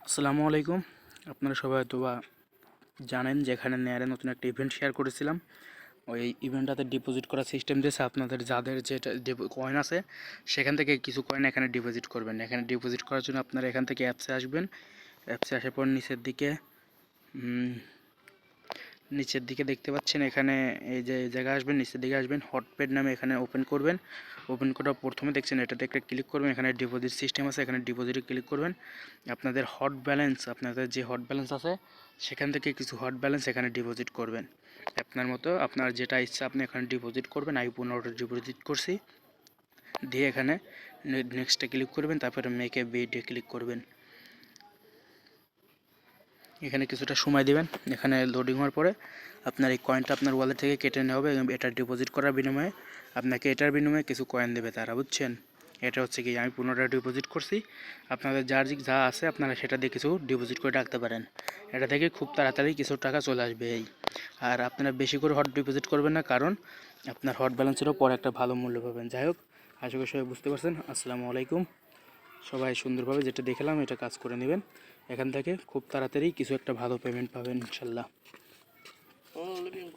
আসসালামু আলাইকুম। আপনারা সবাই হয়তোবা জানেন যে এখানে নেয়ারে নতুন একটা ইভেন্ট শেয়ার করেছিলাম। ওই ইভেন্টটাতে ডিপোজিট করার সিস্টেম দিয়েছে। আপনাদের যাদের যেটা কয়েন আছে সেখান থেকে কিছু কয়েন এখানে ডিপোজিট করবেন। এখানে ডিপোজিট করার জন্য আপনারা এখান থেকে অ্যাপসে আসবেন। অ্যাপসে আসার পর নিচের দিকে দেখতে পাচ্ছেন, এখানে এই যে জায়গা আসবেন, নিচের দিকে আসবেন, হটপেড নামে এখানে ওপেন করবেন। ওপেন করার প্রথমে দেখছেন এটাতে একটা ক্লিক করবেন, এখানে ডিপোজিট সিস্টেম আছে, এখানে ডিপোজিটে ক্লিক করবেন। আপনাদের যে হট ব্যালেন্স আছে সেখান থেকে কিছু হট ব্যালেন্স এখানে ডিপোজিট করবেন। আপনার মতো আপনার যেটা ইচ্ছা আপনি এখানে ডিপোজিট করবেন। আমি 15টা ডিপোজিট করছি। দিয়ে এখানে নেক্সটে ক্লিক করবেন, তারপরে মেকে বিডে ক্লিক করবেন। এখানে কিছুটা সময় দিবেন। এখানে লোডিং হওয়ার পরে আপনার এই কয়েনটা আপনার ওয়ালেট থেকে কেটে নেওয়া হবে এবং এটা ডিপোজিট করার বিনিময়ে আপনাকে এটার বিনিময়ে কিছু কয়েন দেবে তারা, বুঝছেন? এটা হচ্ছে কি, আমি 15টা ডিপোজিট করছি। আপনাদের যার যা আছে আপনারা সেটা দিয়ে কিছু ডিপোজিট করে রাখতে পারেন। এটা থেকে খুব তাড়াতাড়ি কিছু টাকা চলে আসবে এই। আর আপনারা বেশি করে হট ডিপোজিট করবেন না, কারণ আপনার হট ব্যালেন্সেরও পরে একটা ভালো মূল্য পাবেন। যাই হোক, আশা করি সবাই বুঝতে পারছেন। আসসালামু আলাইকুম। সবাই সুন্দরভাবে যেটা দেখালাম এটা কাজ করে নেবেন। এখান থেকে খুব তাড়াতাড়ি কিছু একটা ভালো পেমেন্ট পাবেন ইনশাল্লাহ।